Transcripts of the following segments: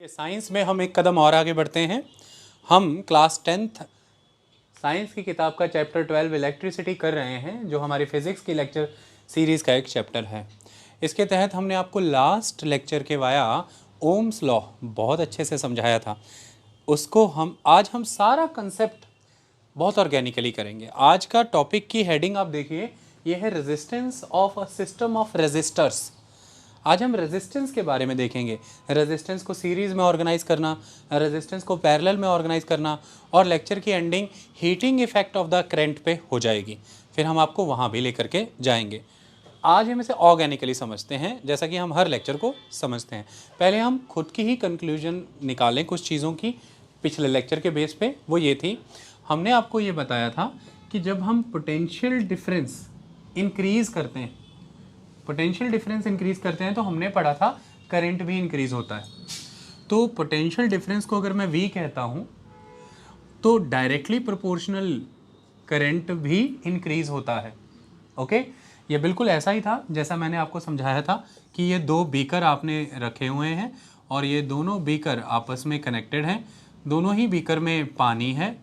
Science में हम एक कदम और आगे बढ़ते हैं। हम क्लास 10th साइंस की किताब का चैप्टर 12 इलेक्ट्रिसिटी कर रहे हैं, जो हमारी फिज़िक्स की लेक्चर सीरीज़ का एक चैप्टर है। इसके तहत हमने आपको लास्ट लेक्चर के वाया ओम्स लॉ बहुत अच्छे से समझाया था। उसको आज हम सारा कंसेप्ट बहुत ऑर्गेनिकली करेंगे। आज का टॉपिक की हेडिंग आप देखिए, ये है resistance of a system of resistors. आज हम रेजिस्टेंस के बारे में देखेंगे। रेजिस्टेंस को सीरीज़ में ऑर्गेनाइज करना, रेजिस्टेंस को पैरेलल में ऑर्गेनाइज करना, और लेक्चर की ending heating effect of the current पे हो जाएगी। फिर हम आपको वहाँ भी लेकर के जाएंगे। आज हम इसे ऑर्गेनिकली समझते हैं, जैसा कि हम हर लेक्चर को समझते हैं। पहले हम खुद की ही कंक्लूजन निकालें कुछ चीज़ों की पिछले लेक्चर के बेस पे। वो ये थी, हमने आपको ये बताया था कि जब हम पोटेंशियल डिफरेंस इंक्रीज़ करते हैं, तो हमने पढ़ा था करंट भी इंक्रीज होता है। तो पोटेंशियल डिफरेंस को अगर मैं V कहता हूँ तो डायरेक्टली प्रोपोर्शनल करंट भी इंक्रीज होता है। ओके, ये बिल्कुल ऐसा ही था जैसा मैंने आपको समझाया था कि ये दो बीकर आपने रखे हुए हैं और ये दोनों बीकर आपस में कनेक्टेड हैं। दोनों ही बीकर में पानी है,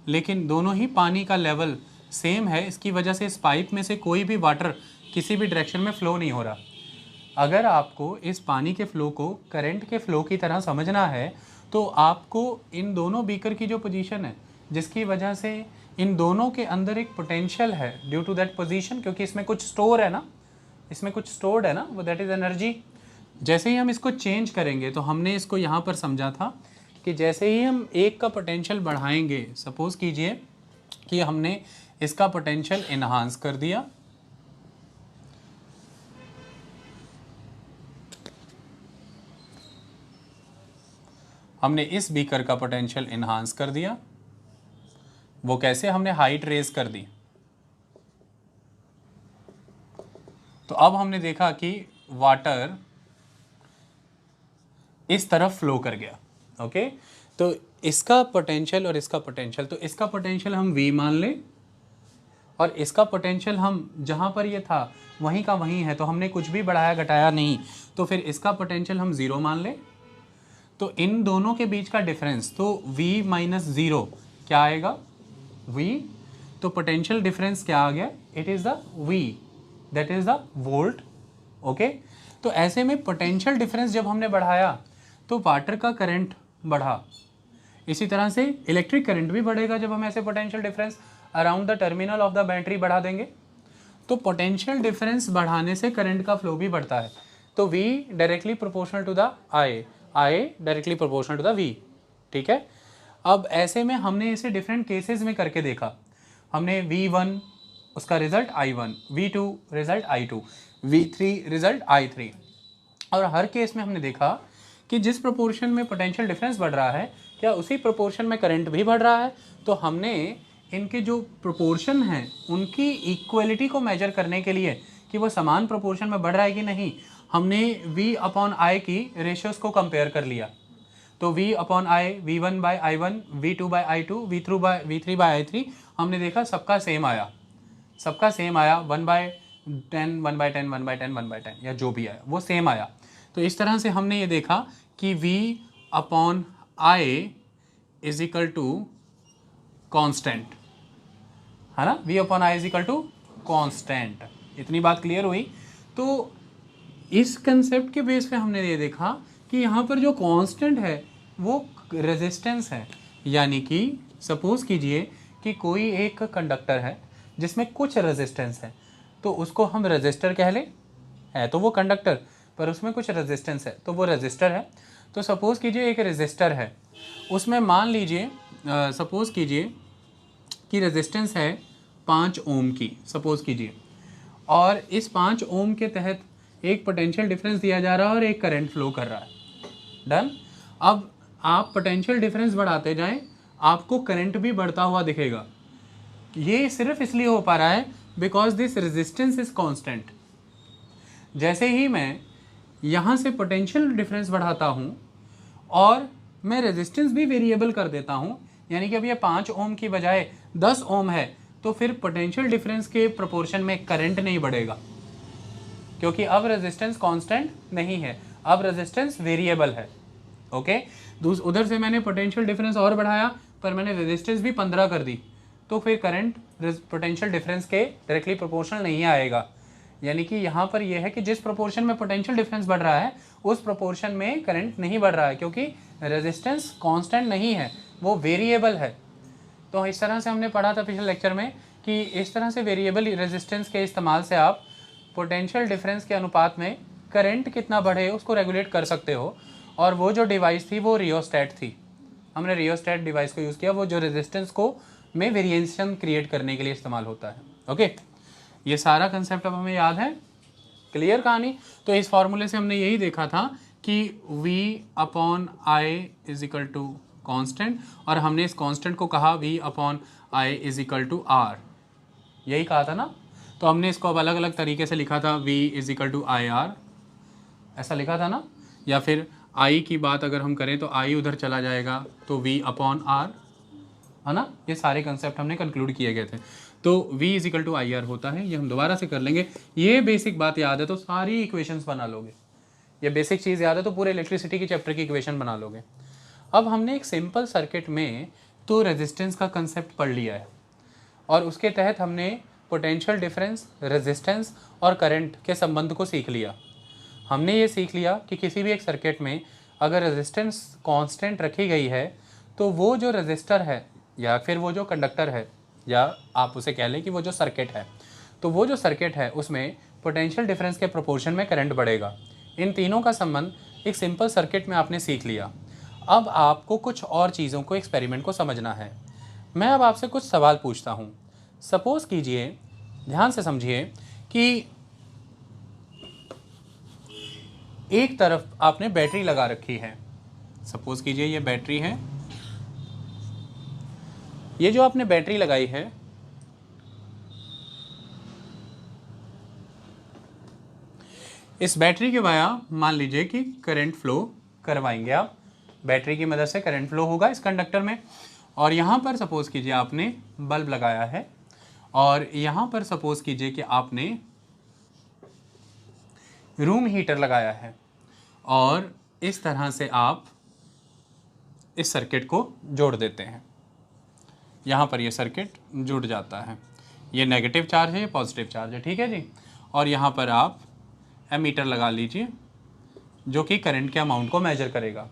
लेकिन दोनों ही पानी का लेवल सेम है। इसकी वजह से इस पाइप में से कोई भी वाटर किसी भी डायरेक्शन में फ़्लो नहीं हो रहा। अगर आपको इस पानी के फ़्लो को करंट के फ़्लो की तरह समझना है तो आपको इन दोनों बीकर की जो पोजीशन है, जिसकी वजह से इन दोनों के अंदर एक पोटेंशियल है ड्यू टू दैट पोजीशन, क्योंकि इसमें कुछ स्टोर है ना, वो दैट इज़ एनर्जी। जैसे ही हम इसको चेंज करेंगे, तो हमने इसको यहाँ पर समझा था कि जैसे ही हम एक का पोटेंशियल बढ़ाएंगे, सपोज़ कीजिए कि हमने इसका पोटेंशियल इन्हांस कर दिया, हमने इस बीकर का पोटेंशियल इन्हांस कर दिया। वो कैसे? हमने हाइट रेज कर दी। तो अब हमने देखा कि वाटर इस तरफ फ्लो कर गया। ओके, तो इसका पोटेंशियल और इसका पोटेंशियल, तो इसका पोटेंशियल हम V मान लें और इसका पोटेंशियल हम जहाँ पर ये था वहीं का वहीं है, तो हमने कुछ भी बढ़ाया घटाया नहीं, तो फिर इसका पोटेंशियल हम 0 मान लें। तो इन दोनों के बीच का डिफरेंस, तो V माइनस 0 क्या आएगा? V। तो पोटेंशियल डिफरेंस क्या आ गया? It is the V, that is the volt. Okay, तो ऐसे में पोटेंशियल डिफरेंस जब हमने बढ़ाया तो वाटर का करंट बढ़ा। इसी तरह से इलेक्ट्रिक करंट भी बढ़ेगा जब हम ऐसे potential difference around the terminal of the battery बढ़ा देंगे। तो पोटेंशियल डिफरेंस बढ़ाने से करंट का फ्लो भी बढ़ता है। तो V directly proportional to the I directly proportional to the V। ठीक है, अब ऐसे में हमने इसे डिफरेंट केसेस में करके देखा। हमने V1 उसका result I1, V2 result I2, V3 result I3, और हर केस में हमने देखा कि जिस प्रोपोर्शन में पोटेंशियल डिफरेंस बढ़ रहा है, क्या उसी प्रोपोर्शन में करंट भी बढ़ रहा है। तो हमने इनके जो प्रोपोर्शन हैं उनकी इक्वलिटी को मेजर करने के लिए कि वो समान प्रोपोर्शन में बढ़ रहा है कि नहीं, हमने V अपॉन I की रेशियोज को कंपेयर कर लिया। तो V upon I, V1 by I1, V2 by I2, V3 by I3, हमने देखा सबका सेम आया, 1/10, 1/10, 1/10, 1/10, या जो भी आया वो सेम आया। तो इस तरह से हमने ये देखा कि V upon I is equal to constant, है ना, V upon I is equal to constant. इतनी बात क्लियर हुई। तो इस कंसेप्ट के बेस पे हमने ये देखा कि यहाँ पर जो कांस्टेंट है वो रेजिस्टेंस है। यानी कि सपोज कीजिए कि कोई एक कंडक्टर है जिसमें कुछ रेजिस्टेंस है, तो उसको हम रेजिस्टर कह लें। है तो वो कंडक्टर, पर उसमें कुछ रेजिस्टेंस है, तो वो रेजिस्टर है। तो सपोज़ कीजिए एक रेजिस्टर है, उसमें मान लीजिए सपोज़ कीजिए कि रेजिस्टेंस है 5 ओम की, सपोज़ कीजिए, और इस 5 ओम के तहत एक पोटेंशियल डिफरेंस दिया जा रहा है और एक करंट फ्लो कर रहा है। डन। अब आप पोटेंशियल डिफरेंस बढ़ाते जाएं, आपको करंट भी बढ़ता हुआ दिखेगा। ये सिर्फ इसलिए हो पा रहा है because this resistance is constant. जैसे ही मैं यहाँ से पोटेंशियल डिफरेंस बढ़ाता हूँ और मैं रेजिस्टेंस भी वेरिएबल कर देता हूँ, यानी कि अब ये 5 ओम की बजाय 10 ओम है, तो फिर पोटेंशियल डिफरेंस के प्रोपोर्शन में करंट नहीं बढ़ेगा, क्योंकि अब रेजिस्टेंस कांस्टेंट नहीं है, अब रेजिस्टेंस वेरिएबल है। ओके। उधर से मैंने पोटेंशियल डिफरेंस और बढ़ाया, पर मैंने रेजिस्टेंस भी 15 कर दी, तो फिर करंट पोटेंशियल डिफरेंस के डायरेक्टली प्रोपोर्शनल नहीं आएगा। यानी कि यहाँ पर यह है कि जिस प्रोपोर्शन में पोटेंशियल डिफरेंस बढ़ रहा है उस प्रोपोर्शन में करंट नहीं बढ़ रहा है, क्योंकि रेजिस्टेंस कांस्टेंट नहीं है, वो वेरिएबल है। तो इस तरह से हमने पढ़ा था पिछले लेक्चर में कि इस तरह से वेरिएबल रेजिस्टेंस के इस्तेमाल से आप पोटेंशियल डिफरेंस के अनुपात में करंट कितना बढ़े उसको रेगुलेट कर सकते हो। और वो जो डिवाइस थी वो रियोस्टैट थी, हमने रियोस्टैट डिवाइस को यूज़ किया, वो जो रेजिस्टेंस को में वेरिएशन क्रिएट करने के लिए इस्तेमाल होता है। ओके, ये सारा कंसेप्ट अब हमें याद है, क्लियर कहानी। तो इस फॉर्मूले से हमने यही देखा था कि V upon I is equal to constant, और हमने इस कॉन्स्टेंट को कहा V upon I is equal to R, यही कहा था ना। तो हमने इसको अब अलग अलग तरीके से लिखा था, V is equal to I R, ऐसा लिखा था ना। या फिर I की बात अगर हम करें तो I उधर चला जाएगा तो V अपॉन R, है ना। ये सारे कंसेप्ट हमने कंक्लूड किए गए थे। तो V is equal to I R होता है, ये हम दोबारा से कर लेंगे। ये बेसिक बात याद है तो सारी इक्वेशंस बना लोगे, ये बेसिक चीज़ याद है तो पूरे इलेक्ट्रिसिटी की चैप्टर की इक्वेशन बना लोगे। अब हमने एक सिंपल सर्किट में तो रेजिस्टेंस का कंसेप्ट पढ़ लिया है, और उसके तहत हमने पोटेंशियल डिफरेंस, रेजिस्टेंस और करंट के संबंध को सीख लिया। हमने ये सीख लिया कि किसी भी एक सर्किट में अगर रेजिस्टेंस कांस्टेंट रखी गई है तो वो जो रेजिस्टर है या फिर वो जो कंडक्टर है, या आप उसे कह लें कि वो जो सर्किट है, तो वो जो सर्किट है उसमें पोटेंशियल डिफरेंस के प्रोपोर्शन में करंट बढ़ेगा। इन तीनों का संबंध एक सिंपल सर्किट में आपने सीख लिया। अब आपको कुछ और चीज़ों को, एक्सपेरिमेंट को समझना है। मैं अब आपसे कुछ सवाल पूछता हूँ। सपोज़ कीजिए, ध्यान से समझिए कि एक तरफ आपने बैटरी लगा रखी है। सपोज़ कीजिए ये बैटरी है, ये जो आपने बैटरी लगाई है इस बैटरी के वाया मान लीजिए कि करंट फ्लो करवाएंगे आप, बैटरी की मदद से करंट फ्लो होगा इस कंडक्टर में। और यहाँ पर सपोज़ कीजिए आपने बल्ब लगाया है, और यहाँ पर सपोज़ कीजिए कि आपने रूम हीटर लगाया है, और इस तरह से आप इस सर्किट को जोड़ देते हैं। यहाँ पर ये सर्किट जुड़ जाता है, ये नेगेटिव चार्ज है, ये पॉजिटिव चार्ज है, ठीक है जी। और यहाँ पर आप एमीटर लगा लीजिए जो कि करंट के अमाउंट को मेजर करेगा।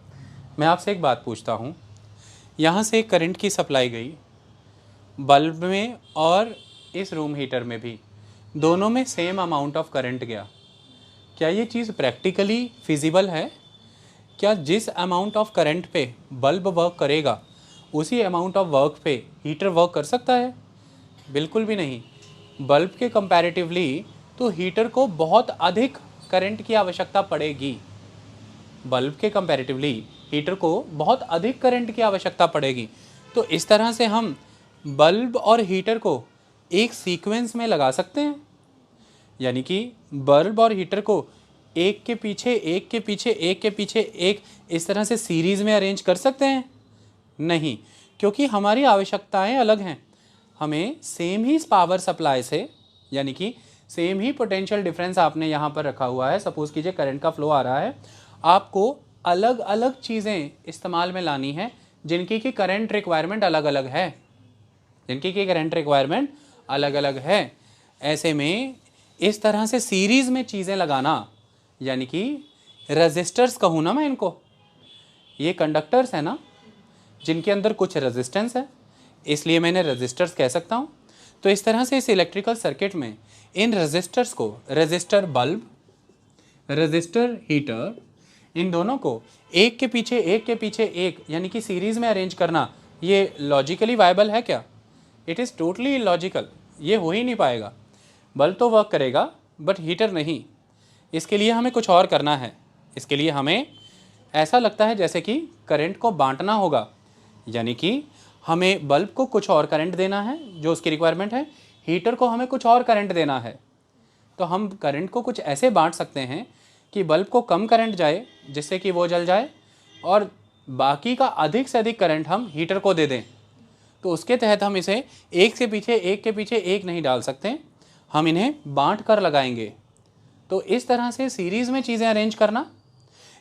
मैं आपसे एक बात पूछता हूँ, यहाँ से करंट की सप्लाई गई बल्ब में और इस रूम हीटर में भी, दोनों में सेम अमाउंट ऑफ करंट गया, क्या ये चीज़ प्रैक्टिकली फिजिबल है? क्या जिस अमाउंट ऑफ करंट पे बल्ब वर्क करेगा उसी अमाउंट ऑफ वर्क पे हीटर वर्क कर सकता है? बिल्कुल भी नहीं। बल्ब के कंपैरेटिवली तो हीटर को बहुत अधिक करंट की आवश्यकता पड़ेगी। बल्ब के कंपैरेटिवली हीटर को बहुत अधिक करंट की आवश्यकता पड़ेगी। तो इस तरह से हम बल्ब और हीटर को एक सीक्वेंस में लगा सकते हैं, यानी कि बल्ब और हीटर को एक के पीछे एक के पीछे एक के पीछे एक इस तरह से सीरीज़ में अरेंज कर सकते हैं? नहीं, क्योंकि हमारी आवश्यकताएं अलग हैं। हमें सेम ही पावर सप्लाई से, यानी कि सेम ही पोटेंशियल डिफरेंस आपने यहाँ पर रखा हुआ है, सपोज़ कीजिए करंट का फ्लो आ रहा है, आपको अलग अलग चीज़ें इस्तेमाल में लानी है जिनकी की करंट रिक्वायरमेंट अलग अलग है, जिनकी की करंट रिक्वायरमेंट अलग अलग है। ऐसे में इस तरह से सीरीज़ में चीज़ें लगाना, यानी कि रेजिस्टर्स कहूँ ना मैं इनको, ये कंडक्टर्स है ना जिनके अंदर कुछ रेजिस्टेंस है, इसलिए मैंने रेजिस्टर्स कह सकता हूँ। तो इस तरह से इस इलेक्ट्रिकल सर्किट में इन रेजिस्टर्स को, रेजिस्टर बल्ब, रेजिस्टर हीटर, इन दोनों को एक के पीछे एक यानी कि सीरीज़ में अरेंज करना, ये लॉजिकली वायबल है क्या? इट इज़ टोटली इलॉजिकल, ये हो ही नहीं पाएगा। बल्ब तो वर्क करेगा बट हीटर नहीं। इसके लिए हमें कुछ और करना है। इसके लिए हमें ऐसा लगता है जैसे कि करंट को बांटना होगा, यानी कि हमें बल्ब को कुछ और करंट देना है जो उसकी रिक्वायरमेंट है, हीटर को हमें कुछ और करंट देना है। तो हम करंट को कुछ ऐसे बांट सकते हैं कि बल्ब को कम करंट जाए जिससे कि वो जल जाए, और बाकी का अधिक से अधिक करंट हम हीटर को दे दें। तो उसके तहत हम इसे एक के पीछे एक नहीं डाल सकते, हम इन्हें बांट कर लगाएंगे। तो इस तरह से सीरीज़ में चीज़ें अरेंज करना,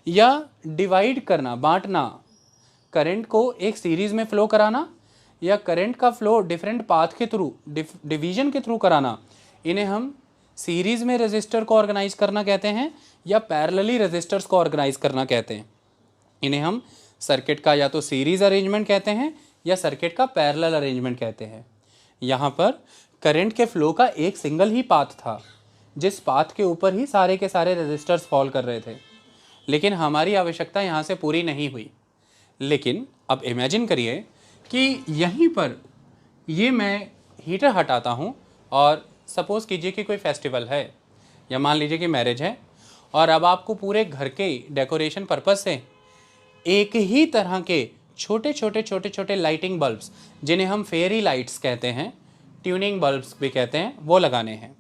या डिवाइड करना, बांटना, करंट को एक सीरीज में फ्लो कराना या करंट का फ्लो डिफरेंट पाथ के थ्रू, डिवीजन के थ्रू कराना, इन्हें हम सीरीज में रेजिस्टर को ऑर्गेनाइज करना कहते हैं या पैरेलली रेजिस्टर्स को ऑर्गेनाइज करना कहते हैं। इन्हें हम सर्किट का या तो सीरीज अरेंजमेंट कहते हैं या सर्किट का पैरेलल अरेंजमेंट कहते हैं। यहाँ पर करंट के फ्लो का एक सिंगल ही पाथ था, जिस पाथ के ऊपर ही सारे के सारे रेजिस्टर्स फॉल कर रहे थे, लेकिन हमारी आवश्यकता यहाँ से पूरी नहीं हुई। लेकिन अब इमेजिन करिए कि यहीं पर ये मैं हीटर हटाता हूँ और सपोज़ कीजिए कि कोई फेस्टिवल है या मान लीजिए कि मैरिज है, और अब आपको पूरे घर के डेकोरेशन पर्पस से एक ही तरह के छोटे छोटे छोटे छोटे लाइटिंग बल्ब्स, जिन्हें हम फेयरी लाइट्स कहते हैं, ट्यूनिंग बल्ब्स भी कहते हैं, वो लगाने हैं।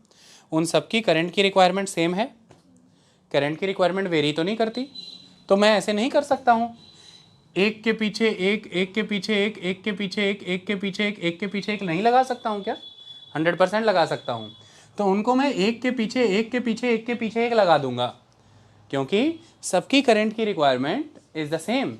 उन सब की करंट की रिक्वायरमेंट सेम है? करंट की रिक्वायरमेंट वेरी तो नहीं करती। तो मैं ऐसे नहीं कर सकता हूँ एक के पीछे एक, एक के पीछे एक, एक के पीछे एक, एक के पीछे एक, एक के पीछे एक नहीं लगा सकता हूँ क्या? 100% लगा सकता हूँ। तो उनको मैं एक के पीछे एक के पीछे एक के पीछे एक लगा दूंगा, क्योंकि सबकी करंट की रिक्वायरमेंट इज़ द सेम।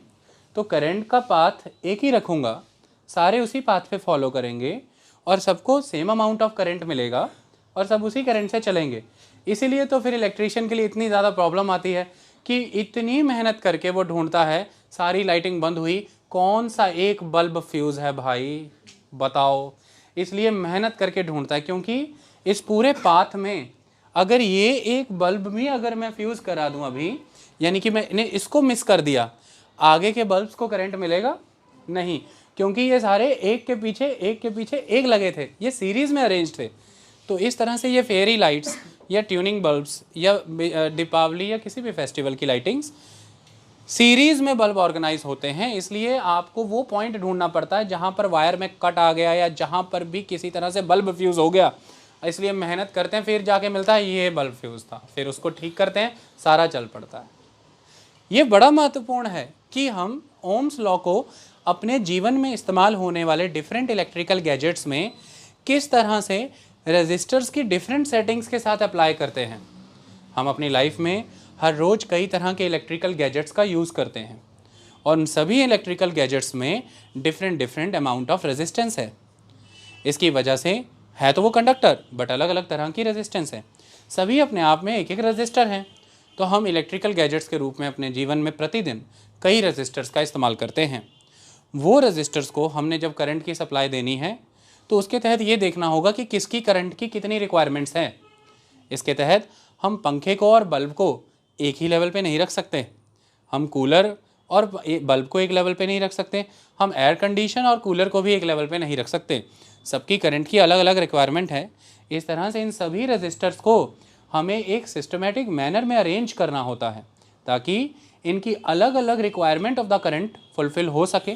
तो करंट का पाथ एक ही रखूँगा, सारे उसी पाथ पे फॉलो करेंगे और सबको सेम अमाउंट ऑफ करंट मिलेगा और सब उसी करंट से चलेंगे। इसीलिए तो फिर इलेक्ट्रीशियन के लिए इतनी ज़्यादा प्रॉब्लम आती है कि इतनी मेहनत करके वो ढूंढता है, सारी लाइटिंग बंद हुई, कौन सा एक बल्ब फ्यूज़ है भाई बताओ। इसलिए मेहनत करके ढूंढता है, क्योंकि इस पूरे पाथ में अगर ये एक बल्ब भी अगर मैं फ्यूज़ करा दूं अभी, यानी कि मैंने इसको मिस कर दिया, आगे के बल्ब्स को करंट मिलेगा नहीं, क्योंकि ये सारे एक के पीछे एक के पीछे एक लगे थे, ये सीरीज़ में अरेंज थे। तो इस तरह से ये फेयरी लाइट्स या ट्यूनिंग बल्ब्स या दीपावली या किसी भी फेस्टिवल की लाइटिंग्स सीरीज़ में बल्ब ऑर्गेनाइज होते हैं। इसलिए आपको वो पॉइंट ढूंढना पड़ता है जहाँ पर वायर में कट आ गया या जहाँ पर भी किसी तरह से बल्ब फ्यूज़ हो गया। इसलिए मेहनत करते हैं, फिर जाके मिलता है ये बल्ब फ्यूज़ था, फिर उसको ठीक करते हैं, सारा चल पड़ता है। ये बड़ा महत्वपूर्ण है कि हम ओम्स लॉ को अपने जीवन में इस्तेमाल होने वाले डिफरेंट इलेक्ट्रिकल गैजेट्स में किस तरह से रेजिस्टर्स की डिफरेंट सेटिंग्स के साथ अप्लाई करते हैं। हम अपनी लाइफ में हर रोज़ कई तरह के इलेक्ट्रिकल गैजेट्स का यूज़ करते हैं और उन सभी इलेक्ट्रिकल गैजेट्स में डिफरेंट अमाउंट ऑफ रेजिस्टेंस है। इसकी वजह से है तो वो कंडक्टर, बट अलग अलग तरह की रेजिस्टेंस है, सभी अपने आप में एक एक रेजिस्टर हैं। तो हम इलेक्ट्रिकल गैजेट्स के रूप में अपने जीवन में प्रतिदिन कई रेजिस्टर्स का इस्तेमाल करते हैं। वो रेजिस्टर्स को हमने जब करंट की सप्लाई देनी है तो उसके तहत ये देखना होगा कि किसकी करंट की कितनी रिक्वायरमेंट्स हैं। इसके तहत हम पंखे को और बल्ब को एक ही लेवल पे नहीं रख सकते, हम कूलर और बल्ब को एक लेवल पे नहीं रख सकते, हम एयर कंडीशन और कूलर को भी एक लेवल पे नहीं रख सकते। सबकी करंट की अलग अलग रिक्वायरमेंट है। इस तरह से इन सभी रेजिस्टर्स को हमें एक सिस्टमेटिक मैनर में अरेंज करना होता है ताकि इनकी अलग अलग requirement of the current fulfil हो सके।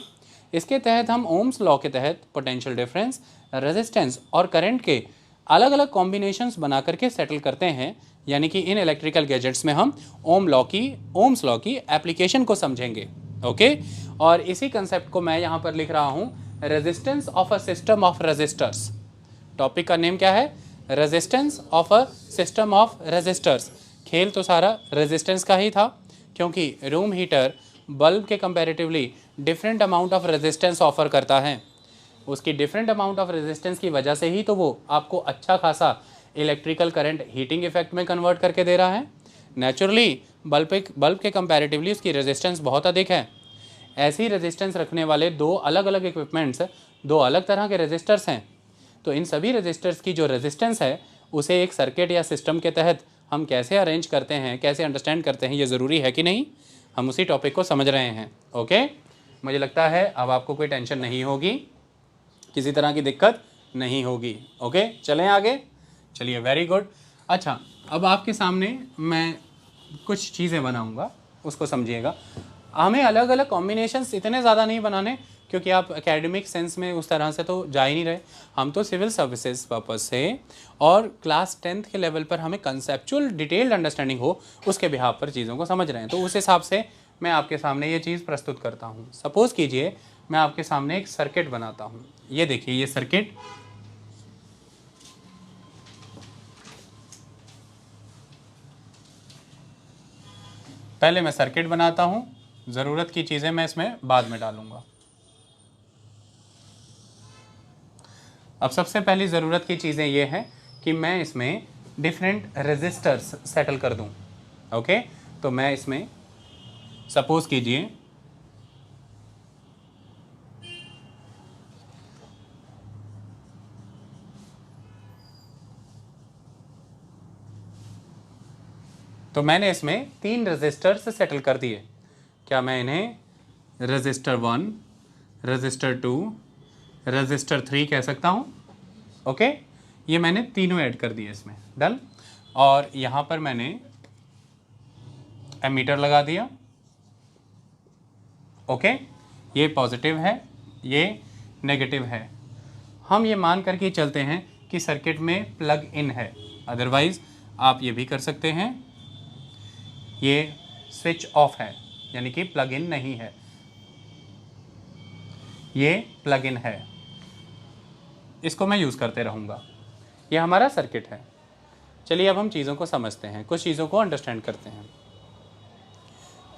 इसके तहत हम ओम्स लॉ के तहत पोटेंशियल डिफरेंस, रेजिस्टेंस और करंट के अलग अलग कॉम्बिनेशंस बना करके सेटल करते हैं। यानी कि इन इलेक्ट्रिकल गैजेट्स में हम ओम्स लॉ की एप्लीकेशन को समझेंगे। ओके, और इसी कंसेप्ट को मैं यहाँ पर लिख रहा हूँ, resistance of a system of resistors. Topic का नेम क्या है? Resistance of a system of resistors. खेल तो सारा रेजिस्टेंस का ही था, क्योंकि रूम हीटर बल्ब के comparatively different amount of resistance offer करता है। उसकी डिफरेंट अमाउंट ऑफ रेजिस्टेंस की वजह से ही तो वो आपको अच्छा खासा इलेक्ट्रिकल करंट हीटिंग इफेक्ट में कन्वर्ट करके दे रहा है। नेचुरली बल्ब के कंपैरेटिवली उसकी रेजिस्टेंस बहुत अधिक है। ऐसी रेजिस्टेंस रखने वाले दो अलग अलग इक्विपमेंट्स, दो अलग तरह के रेजिस्टर्स हैं। तो इन सभी रेजिस्टर्स की जो रेजिस्टेंस है उसे एक सर्किट या सिस्टम के तहत हम कैसे अरेंज करते हैं, कैसे अंडरस्टैंड करते हैं, ये ज़रूरी है कि नहीं, हम उसी टॉपिक को समझ रहे हैं। ओके, मुझे लगता है अब आपको कोई टेंशन नहीं होगी, किसी तरह की दिक्कत नहीं होगी। ओके, चलें आगे। चलिए, वेरी गुड। अच्छा, अब आपके सामने मैं कुछ चीज़ें बनाऊंगा, उसको समझिएगा। हमें अलग अलग कॉम्बिनेशंस इतने ज़्यादा नहीं बनाने, क्योंकि आप एकेडमिक सेंस में उस तरह से तो जा ही नहीं रहे। हम तो सिविल सर्विसेज पर्पस से और क्लास 10th के लेवल पर हमें कंसेप्चुअल डिटेल्ड अंडरस्टैंडिंग हो, उसके बिहाफ पर चीज़ों को समझ रहे हैं। तो उस हिसाब से मैं आपके सामने ये चीज़ प्रस्तुत करता हूँ। सपोज़ कीजिए मैं आपके सामने एक सर्किट बनाता हूँ। ये देखिए, ये सर्किट पहले मैं सर्किट बनाता हूँ, ज़रूरत की चीज़ें मैं इसमें बाद में डालूँगा। अब सबसे पहली ज़रूरत की चीज़ें ये हैं कि मैं इसमें डिफरेंट रेजिस्टर्स सेटल कर दूँ। ओके, तो मैं इसमें सपोज कीजिए तो मैंने इसमें 3 रेजिस्टर्स सेटल कर दिए। क्या मैं इन्हें रेजिस्टर 1, रेजिस्टर 2, रेजिस्टर 3 कह सकता हूँ? ओके, ये मैंने तीनों ऐड कर दिए इसमें। डन। और यहाँ पर मैंने एमीटर लगा दिया। ओके, ये पॉजिटिव है, ये नेगेटिव है। हम ये मान करके चलते हैं कि सर्किट में प्लग इन है, अदरवाइज आप ये भी कर सकते हैं ये स्विच ऑफ है, यानी कि प्लग इन नहीं है, ये प्लग इन है। इसको मैं यूज़ करते रहूँगा। ये हमारा सर्किट है। चलिए अब हम चीज़ों को समझते हैं, कुछ चीज़ों को अंडरस्टैंड करते हैं।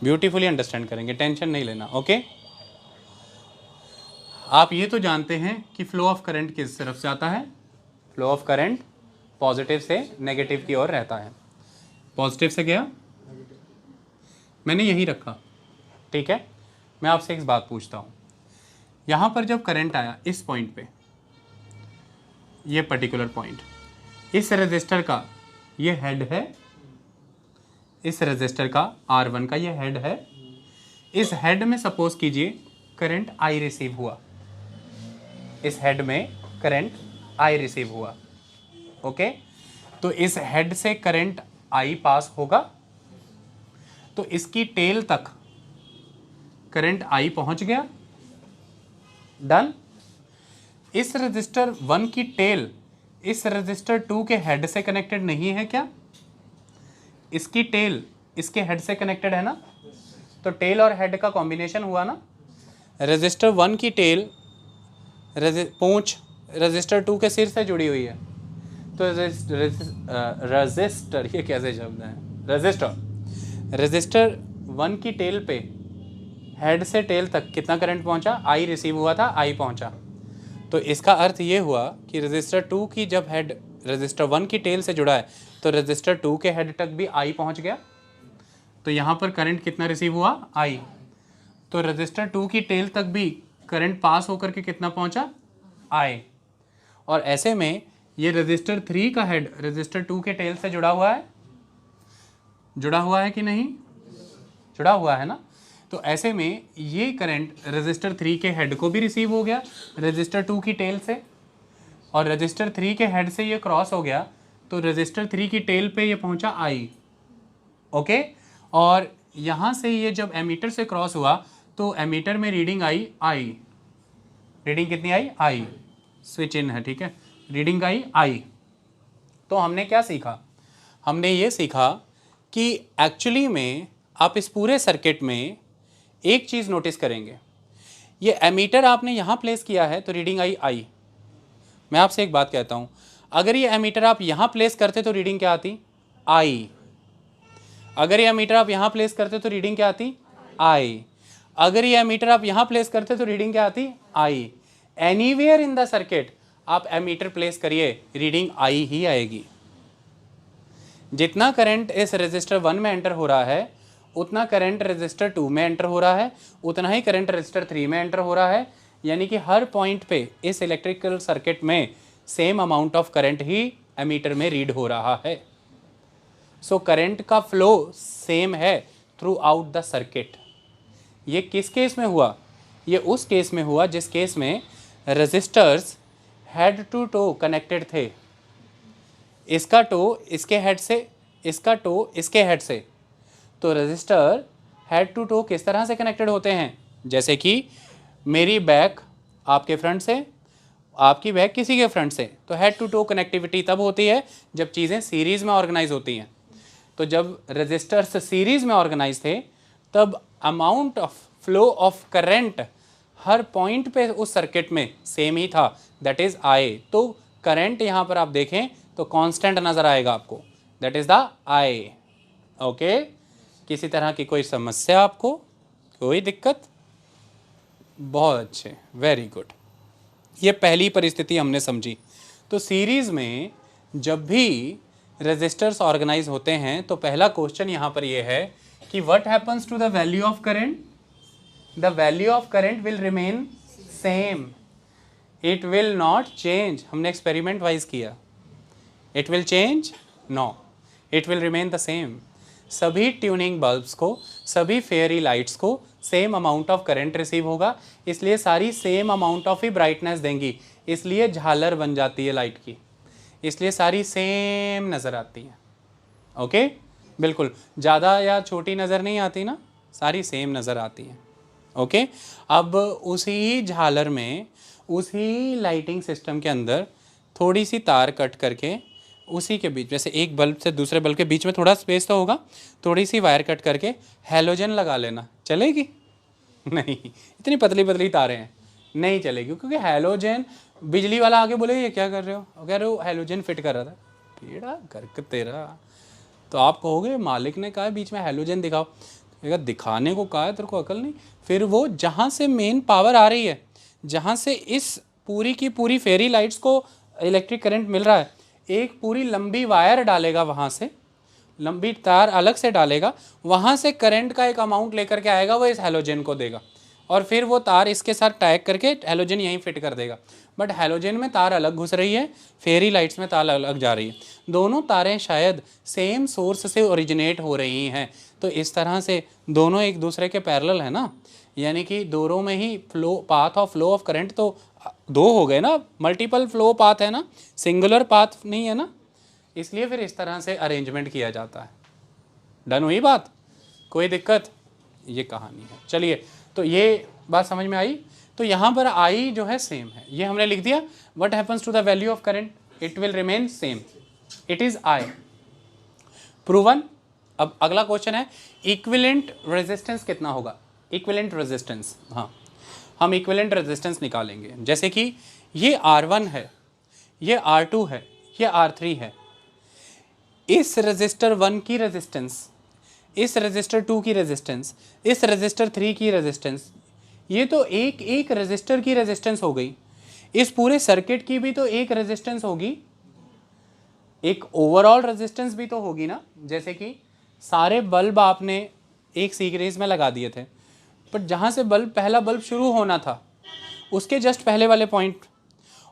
ब्यूटीफुली अंडरस्टैंड करेंगे, टेंशन नहीं लेना। ओके, आप ये तो जानते हैं कि फ्लो ऑफ करंट किस तरफ से आता है? फ्लो ऑफ करंट पॉजिटिव से नेगेटिव की ओर रहता है। पॉजिटिव से गया, मैंने यही रखा, ठीक है। मैं आपसे एक बात पूछता हूँ, यहाँ पर जब करंट आया इस पॉइंट पे, ये पर्टिकुलर पॉइंट, इस रेजिस्टर का ये हेड है, इस रेजिस्टर का R1 का ये हेड है। इस हेड में सपोज कीजिए करंट I रिसीव हुआ, इस हेड में करंट I रिसीव हुआ। ओके, तो इस हेड से करंट I पास होगा, तो इसकी टेल तक करंट I पहुंच गया। डन। इस रजिस्टर 1 की टेल इस रजिस्टर 2 के हेड से कनेक्टेड नहीं है क्या? इसकी टेल इसके हेड से कनेक्टेड है ना, तो टेल और हेड का कॉम्बिनेशन हुआ ना। रजिस्टर 1 की टेल पूंछ रजिस्टर 2 के सिर से जुड़ी हुई है, तो रजिस्टर, ये कैसे शब्द है, रजिस्टर 1 की टेल पे हेड से टेल तक कितना करंट पहुंचा? I रिसीव हुआ था, I पहुंचा। तो इसका अर्थ ये हुआ कि रजिस्टर 2 की जब हेड रजिस्टर 1 की टेल से जुड़ा है, तो रजिस्टर 2 के हेड तक भी I पहुंच गया। तो यहाँ पर करंट कितना रिसीव हुआ? I। तो रजिस्टर 2 की टेल तक भी करंट पास होकर के कितना पहुंचा? I। और ऐसे में ये रजिस्टर 3 का हेड रजिस्टर 2 के टेल से जुड़ा हुआ है, जुड़ा हुआ है कि नहीं? जुड़ा हुआ है ना। तो ऐसे में ये करंट रजिस्टर 3 के हेड को भी रिसीव हो गया रजिस्टर 2 की टेल से, और रजिस्टर 3 के हेड से ये क्रॉस हो गया, तो रजिस्टर 3 की टेल पे ये पहुंचा I। ओके, और यहाँ से ये जब एमीटर से क्रॉस हुआ, तो एमीटर में रीडिंग आई I। रीडिंग कितनी आई? I। स्विच इन है, ठीक है, रीडिंग आई I। तो हमने क्या सीखा? हमने ये सीखा कि एक्चुअली में आप इस पूरे सर्किट में एक चीज़ नोटिस करेंगे, ये एमीटर आपने यहाँ प्लेस किया है तो रीडिंग आई I। मैं आपसे एक बात कहता हूँ, अगर ये एमीटर आप यहाँ प्लेस करते तो रीडिंग क्या आती? I। अगर ये एमीटर आप यहाँ प्लेस करते तो रीडिंग क्या आती? I। अगर ये एमीटर आप यहाँ प्लेस करते तो रीडिंग क्या आती? I। Anywhere in the circuit आप एमीटर प्लेस करिए, रीडिंग I ही आएगी। जितना करंट इस रजिस्टर 1 में एंटर हो रहा है, उतना करंट रजिस्टर 2 में एंटर हो रहा है, उतना ही करंट रजिस्टर 3 में एंटर हो रहा है, यानी कि हर पॉइंट पे इस इलेक्ट्रिकल सर्किट में सेम अमाउंट ऑफ करंट ही एमीटर में रीड हो रहा है। सो करंट का फ्लो सेम है थ्रू आउट द सर्किट। ये किस केस में हुआ? ये उस केस में हुआ जिस केस में resistors head to toe connected थे। इसका टो इसके हेड से, इसका टो इसके हेड से। तो रजिस्टर हेड टू टो किस तरह से कनेक्टेड होते हैं? जैसे कि मेरी बैक आपके फ्रंट से, आपकी बैक किसी के फ्रंट से, तो हेड टू टो कनेक्टिविटी तब होती है जब चीज़ें सीरीज़ में ऑर्गेनाइज होती हैं। तो जब रजिस्टर्स सीरीज़ में ऑर्गेनाइज थे, तब amount of flow of current her point पे उस सर्किट में सेम ही था, दैट इज़ I। तो करंट यहाँ पर आप देखें तो कांस्टेंट नज़र आएगा आपको, that is the I। Okay, किसी तरह की कोई समस्या आपको, कोई दिक्कत? बहुत अच्छे, वेरी गुड। ये पहली परिस्थिति हमने समझी। तो सीरीज़ में जब भी रेजिस्टर्स ऑर्गेनाइज होते हैं तो पहला क्वेश्चन यहाँ पर ये है कि what happens to the value of current? The value of current will remain same, it will not change. हमने एक्सपेरिमेंट वाइज किया। It will change? No, it will remain the same. सभी ट्यूनिंग बल्ब्स को, सभी fairy lights को same amount of current receive होगा, इसलिए सारी same amount of ही ब्राइटनेस देंगी, इसलिए झालर बन जाती है लाइट की, इसलिए सारी सेम नज़र आती है। ओके, बिल्कुल ज़्यादा या छोटी नज़र नहीं आती ना, सारी सेम नज़र आती है। ओके, अब उसी झालर में, उसी लाइटिंग सिस्टम के अंदर थोड़ी सी तार कट करके उसी के बीच, जैसे एक बल्ब से दूसरे बल्ब के बीच में थोड़ा स्पेस तो होगा, थोड़ी सी वायर कट करके हैलोजन लगा लेना, चलेगी? नहीं, इतनी पतली पतली तारें हैं, नहीं चलेगी, क्योंकि हैलोजन, बिजली वाला आगे बोले ये क्या कर रहे हो, कह रहे हो हैलोजन फिट कर रहा था। टेढ़ा गर्क तेरा। तो आप कहोगे मालिक ने कहा बीच में हैलोजन दिखाओ, अगर दिखाने को कहा है तेरे को अकल नहीं। फिर वो जहाँ से मेन पावर आ रही है, जहाँ से इस पूरी की पूरी फेरी लाइट्स को इलेक्ट्रिक करंट मिल रहा है, एक पूरी लंबी वायर डालेगा, वहाँ से लंबी तार अलग से डालेगा, वहाँ से करंट का एक अमाउंट लेकर के आएगा, वो इस हैलोजन को देगा, और फिर वो तार इसके साथ टैग करके हैलोजन यहीं फिट कर देगा। बट हैलोजन में तार अलग घुस रही है, फेरी लाइट्स में तार अलग जा रही है, दोनों तारें शायद सेम सोर्स से ओरिजिनेट हो रही हैं। तो इस तरह से दोनों एक दूसरे के पैरेलल है ना, यानी कि दोनों में ही flow, path of flow of current तो दो हो गए ना, मल्टीपल फ्लो पाथ है ना, सिंगुलर पाथ नहीं है ना, इसलिए फिर इस तरह से अरेंजमेंट किया जाता है। डन हुई बात? कोई दिक्कत? ये कहानी है। चलिए, तो ये बात समझ में आई। तो यहाँ पर आई जो है सेम है, ये हमने लिख दिया। What happens to the value of current? It will remain same, it is I. Proven. अब अगला क्वेश्चन है इक्विवेलेंट रेजिस्टेंस कितना होगा? इक्विवेलेंट रेजिस्टेंस, हाँ, हम इक्विवेलेंट रेजिस्टेंस निकालेंगे। जैसे कि ये R1 है, ये R2 है, ये R3 है। इस रजिस्टर 1 की रेजिस्टेंस, इस रजिस्टर 2 की रेजिस्टेंस, इस रजिस्टर 3 की रेजिस्टेंस, ये तो एक एक रजिस्टर की रेजिस्टेंस हो गई। इस पूरे सर्किट की भी तो एक रेजिस्टेंस होगी, एक ओवरऑल रेजिस्टेंस भी तो होगी ना। जैसे कि सारे बल्ब आपने एक सीरीज में लगा दिए थे, बट जहाँ से बल्ब, पहला बल्ब शुरू होना था उसके जस्ट पहले वाले पॉइंट,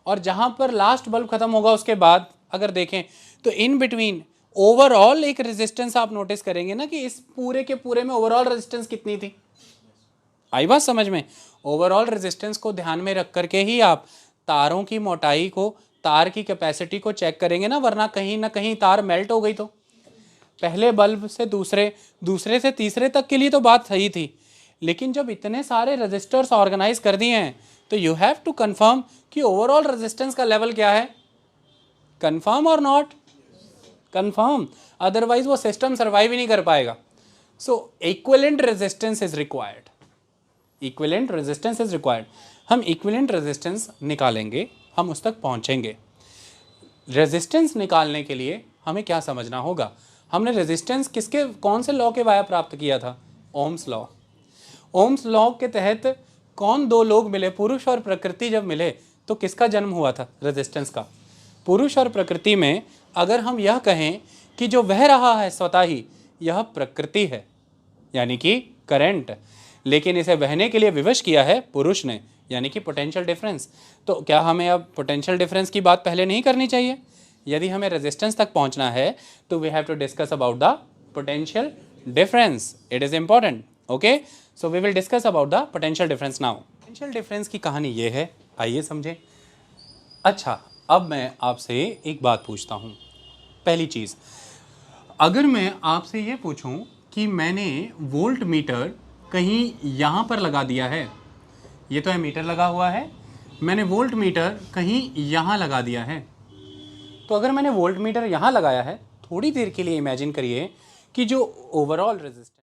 और जहाँ पर लास्ट बल्ब खत्म होगा उसके बाद अगर देखें तो इन बिटवीन ओवरऑल एक रेजिस्टेंस आप नोटिस करेंगे ना, कि इस पूरे के पूरे में ओवरऑल रेजिस्टेंस कितनी थी। आई बात समझ में? ओवरऑल रेजिस्टेंस को ध्यान में रख करके ही आप तारों की मोटाई को, तार की कैपेसिटी को चेक करेंगे ना, वरना कहीं ना कहीं तार मेल्ट हो गई तो पहले बल्ब से दूसरे, दूसरे से तीसरे तक के लिए तो बात सही थी, लेकिन जब इतने सारे रजिस्टर्स ऑर्गेनाइज कर दिए हैं तो यू हैव टू कंफर्म कि ओवरऑल रेजिस्टेंस का लेवल क्या है। कंफर्म और नॉट? कंफर्म, अदरवाइज वो सिस्टम सर्वाइव ही नहीं कर पाएगा। So equivalent resistance is required, equivalent resistance is required. हम इक्विवेलेंट रेजिस्टेंस निकालेंगे, हम उस तक पहुंचेंगे। रेजिस्टेंस निकालने के लिए हमें क्या समझना होगा? हमने रेजिस्टेंस किसके, कौन से लॉ के वाया प्राप्त किया था? Ohm's law. ओम्स लॉ के तहत कौन दो लोग मिले, पुरुष और प्रकृति जब मिले तो किसका जन्म हुआ था? रेजिस्टेंस का। पुरुष और प्रकृति में अगर हम यह कहें कि जो बह रहा है स्वतः ही यह प्रकृति है, यानी कि करंट, लेकिन इसे बहने के लिए विवश किया है पुरुष ने, यानी कि पोटेंशियल डिफरेंस, तो क्या हमें अब पोटेंशियल डिफरेंस की बात पहले नहीं करनी चाहिए? यदि हमें रेजिस्टेंस तक पहुंचना है तो we have to discuss about the potential difference, it is important. Okay, so we will discuss about the potential difference now. Potential difference की कहानी ये है, आइए समझें। अच्छा, अब मैं आपसे एक बात पूछता हूँ। पहली चीज़, अगर मैं आपसे ये पूछूं कि मैंने वोल्ट मीटर कहीं यहाँ पर लगा दिया है, ये तो एमीटर लगा हुआ है, मैंने वोल्ट मीटर कहीं यहाँ लगा दिया है, तो अगर मैंने वोल्ट मीटर यहाँ लगाया है, थोड़ी देर के लिए इमेजिन करिए कि जो ओवरऑल रेजिस्टेंस